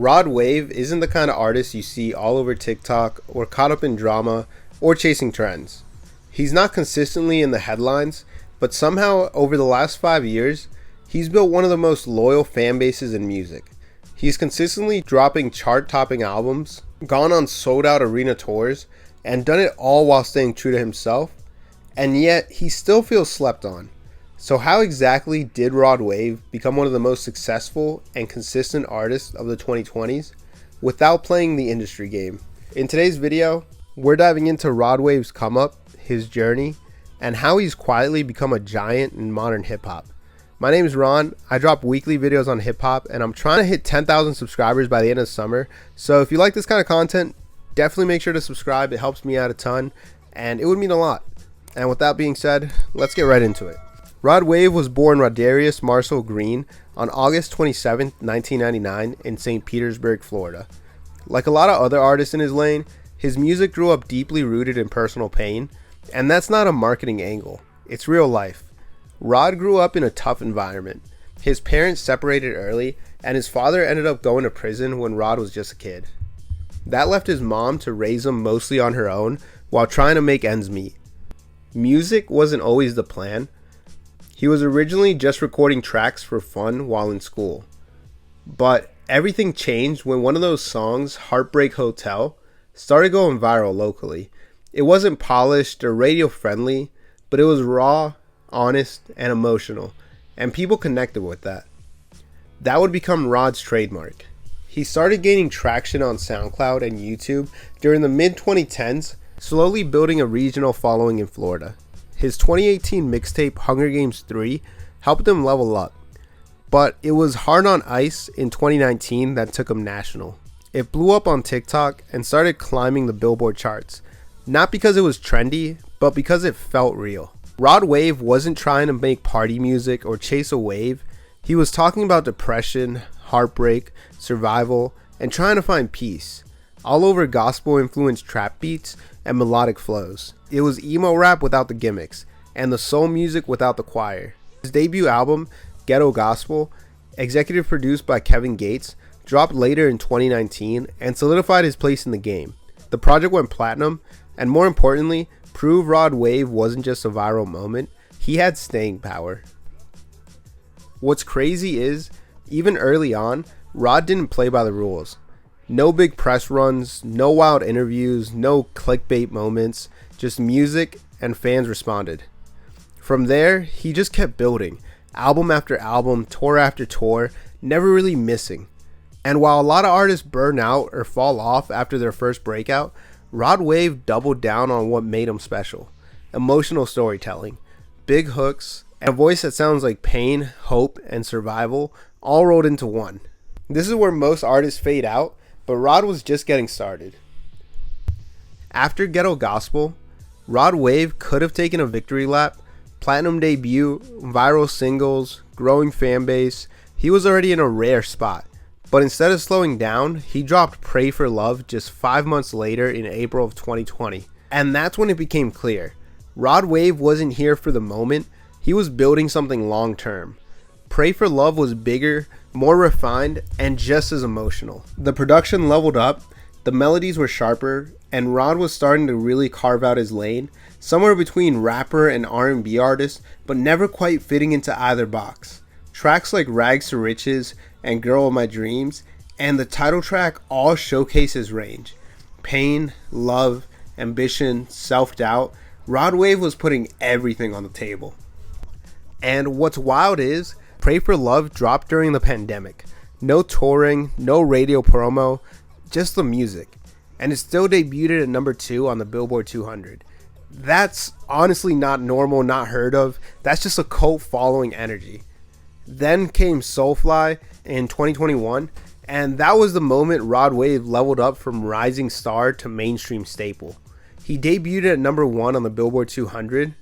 Rod Wave isn't the kind of artist you see all over TikTok or caught up in drama or chasing trends. He's not consistently in the headlines, but somehow over the last 5 years, he's built one of the most loyal fan bases in music. He's consistently dropping chart-topping albums, gone on sold-out arena tours, and done it all while staying true to himself, and yet he still feels slept on. So how exactly did Rod Wave become one of the most successful and consistent artists of the 2020s without playing the industry game? In today's video, we're diving into Rod Wave's come up, his journey, and how he's quietly become a giant in modern hip hop. My name is Ron. I drop weekly videos on hip hop, and I'm trying to hit 10,000 subscribers by the end of the summer. So if you like this kind of content, definitely make sure to subscribe. It helps me out a ton, and it would mean a lot. And with that being said, let's get right into it. Rod Wave was born Rodarius Marcel Green on August 27, 1999 in St. Petersburg, Florida. Like a lot of other artists in his lane, his music grew up deeply rooted in personal pain, and that's not a marketing angle, it's real life. Rod grew up in a tough environment. His parents separated early, and his father ended up going to prison when Rod was just a kid. That left his mom to raise him mostly on her own while trying to make ends meet. Music wasn't always the plan. He was originally just recording tracks for fun while in school. But everything changed when one of those songs, Heartbreak Hotel, started going viral locally. It wasn't polished or radio friendly, but it was raw, honest, and emotional, and people connected with that. That would become Rod's trademark. He started gaining traction on SoundCloud and YouTube during the mid-2010s, slowly building a regional following in Florida. His 2018 mixtape Hunger Games 3 helped him level up, but it was Hard on Ice in 2019 that took him national. It blew up on TikTok and started climbing the Billboard charts, not because it was trendy, but because it felt real. Rod Wave wasn't trying to make party music or chase a wave. He was talking about depression, heartbreak, survival, and trying to find peace, all over gospel-influenced trap beats and melodic flows. It was emo rap without the gimmicks, and the soul music without the choir. His debut album, Ghetto Gospel, executive produced by Kevin Gates, dropped later in 2019 and solidified his place in the game. The project went platinum, and more importantly, proved Rod Wave wasn't just a viral moment, he had staying power. What's crazy is, even early on, Rod didn't play by the rules. No big press runs, no wild interviews, no clickbait moments, just music, and fans responded. From there, he just kept building, album after album, tour after tour, never really missing. And while a lot of artists burn out or fall off after their first breakout, Rod Wave doubled down on what made him special. Emotional storytelling, big hooks, and a voice that sounds like pain, hope, and survival all rolled into one. This is where most artists fade out, but Rod was just getting started. After Ghetto Gospel, Rod Wave could have taken a victory lap, platinum debut, viral singles, growing fan base. He was already in a rare spot. But instead of slowing down, he dropped Pray for Love just 5 months later in April of 2020. And that's when it became clear. Rod Wave wasn't here for the moment, he was building something long term. Pray for Love was bigger, more refined, and just as emotional. The production leveled up, the melodies were sharper, and Rod was starting to really carve out his lane, somewhere between rapper and R&B artist, but never quite fitting into either box. Tracks like Rags to Riches and Girl of My Dreams and the title track all showcase his range. Pain, love, ambition, self-doubt. Rod Wave was putting everything on the table. And what's wild is, Pray for Love dropped during the pandemic. No touring, no radio promo, just the music. And it still debuted at number 2 on the Billboard 200. That's honestly not normal, not heard of. That's just a cult following energy. Then came Soulfly in 2021, and that was the moment Rod Wave leveled up from rising star to mainstream staple. He debuted at number 1 on the Billboard 200,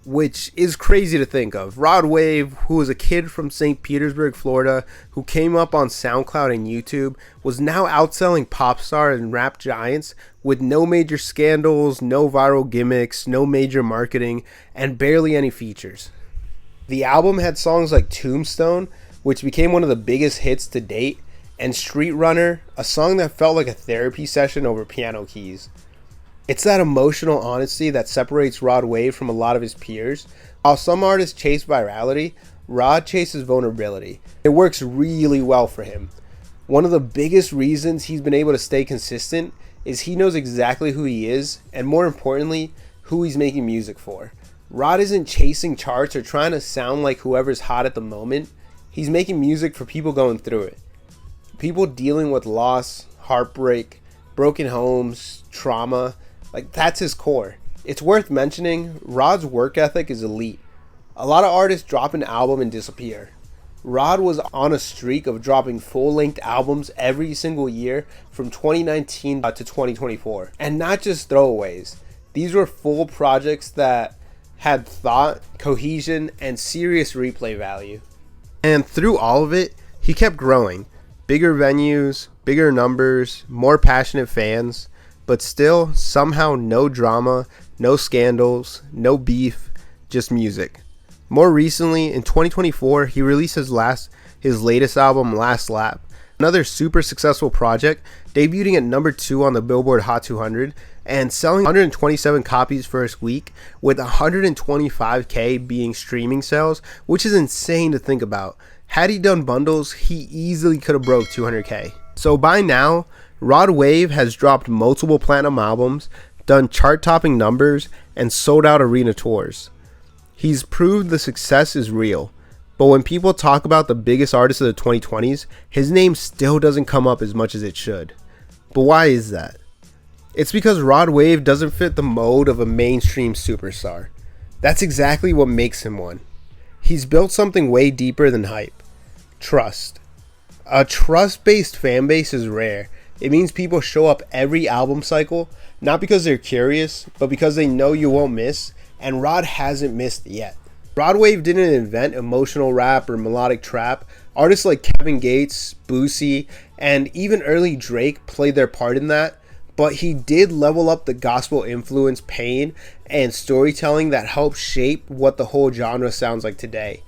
which is crazy to think of. Rod Wave, who was a kid from St. Petersburg, Florida, who came up on SoundCloud and YouTube, was now outselling pop stars and rap giants with no major scandals, no viral gimmicks, no major marketing, and barely any features. The album had songs like Tombstone, which became one of the biggest hits to date, and Street Runner, a song that felt like a therapy session over piano keys. It's that emotional honesty that separates Rod Wave from a lot of his peers. While some artists chase virality, Rod chases vulnerability. It works really well for him. One of the biggest reasons he's been able to stay consistent is he knows exactly who he is, and more importantly, who he's making music for. Rod isn't chasing charts or trying to sound like whoever's hot at the moment. He's making music for people going through it. People dealing with loss, heartbreak, broken homes, trauma. Like, that's his core. It's worth mentioning, Rod's work ethic is elite. A lot of artists drop an album and disappear. Rod was on a streak of dropping full-length albums every single year from 2019 to 2024. And not just throwaways. These were full projects that had thought, cohesion, and serious replay value. And through all of it, he kept growing. Bigger venues, bigger numbers, more passionate fans, but still, somehow no drama, no scandals, no beef, just music. More recently, in 2024, he released his latest album, Last Lap, another super successful project, debuting at number 2 on the Billboard Hot 200 and selling 127 copies first week, with 125K being streaming sales, which is insane to think about. Had he done bundles, he easily could have broke 200K. So by now, Rod Wave has dropped multiple platinum albums, done chart-topping numbers, and sold out arena tours. He's proved the success is real, but when people talk about the biggest artist of the 2020s, his name still doesn't come up as much as it should. But why is that? It's because Rod Wave doesn't fit the mold of a mainstream superstar. That's exactly what makes him one. He's built something way deeper than hype. Trust. A trust-based fan base is rare. It means people show up every album cycle, not because they're curious, but because they know you won't miss, and Rod hasn't missed yet. Rod Wave didn't invent emotional rap or melodic trap. Artists like Kevin Gates, Boosie, and even early Drake played their part in that, but he did level up the gospel influence, pain, and storytelling that helped shape what the whole genre sounds like today.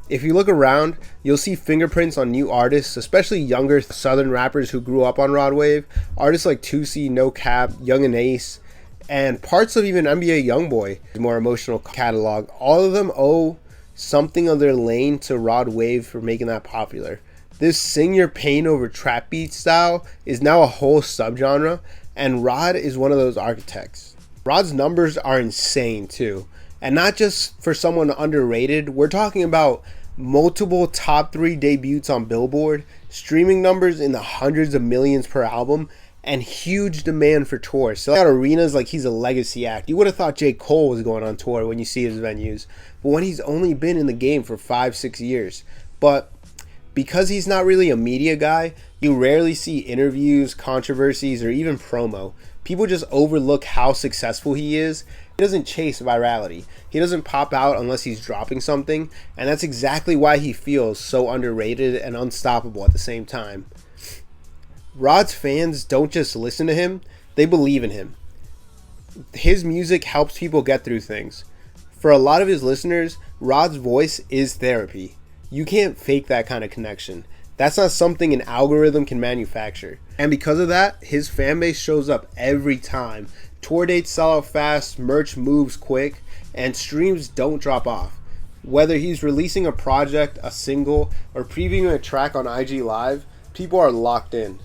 If you look around, you'll see fingerprints on new artists, especially younger southern rappers who grew up on Rod Wave, artists like Tusi, No Cap, Young and Ace, and parts of even NBA Youngboy, more emotional catalog. All of them owe something of their lane to Rod Wave for making that popular. This sing your pain over trap beat style is now a whole subgenre, and Rod is one of those architects. Rod's numbers are insane too, and not just for someone underrated. We're talking about multiple top 3 debuts on Billboard, streaming numbers in the hundreds of millions per album, and huge demand for tours. So at arenas like he's a legacy act. You would have thought J. Cole was going on tour when you see his venues, but when he's only been in the game for 5-6 years. But because he's not really a media guy, you rarely see interviews, controversies, or even promo. People just overlook how successful he is. He doesn't chase virality. He doesn't pop out unless he's dropping something, and that's exactly why he feels so underrated and unstoppable at the same time. Rod's fans don't just listen to him, they believe in him. His music helps people get through things. For a lot of his listeners, Rod's voice is therapy. You can't fake that kind of connection. That's not something an algorithm can manufacture. And because of that, his fan base shows up every time. Tour dates sell out fast, merch moves quick, and streams don't drop off. Whether he's releasing a project, a single, or previewing a track on IG Live, people are locked in.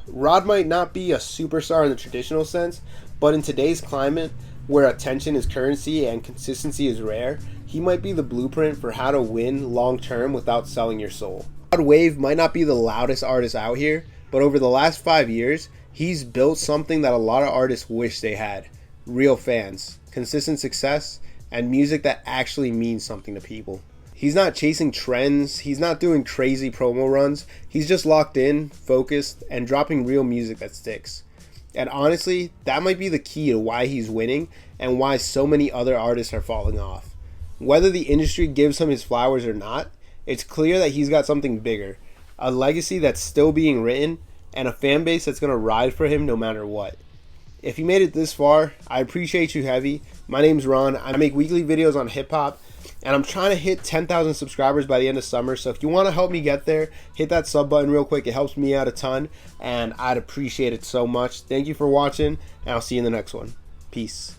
Rod might not be a superstar in the traditional sense, but in today's climate, where attention is currency and consistency is rare, he might be the blueprint for how to win long term without selling your soul. Rod Wave might not be the loudest artist out here, but over the last 5 years, he's built something that a lot of artists wish they had. Real fans, consistent success, and music that actually means something to people. He's not chasing trends, he's not doing crazy promo runs, he's just locked in, focused, and dropping real music that sticks. And honestly, that might be the key to why he's winning and why so many other artists are falling off. Whether the industry gives him his flowers or not, it's clear that he's got something bigger, a legacy that's still being written, and a fan base that's going to ride for him no matter what. If you made it this far, I appreciate you heavy. My name's Ron. I make weekly videos on hip-hop, And I'm trying to hit 10,000 subscribers by the end of summer. So if you want to help me get there, hit that sub button real quick. It helps me out a ton, and I'd appreciate it so much. Thank you for watching, and I'll see you in the next one. Peace.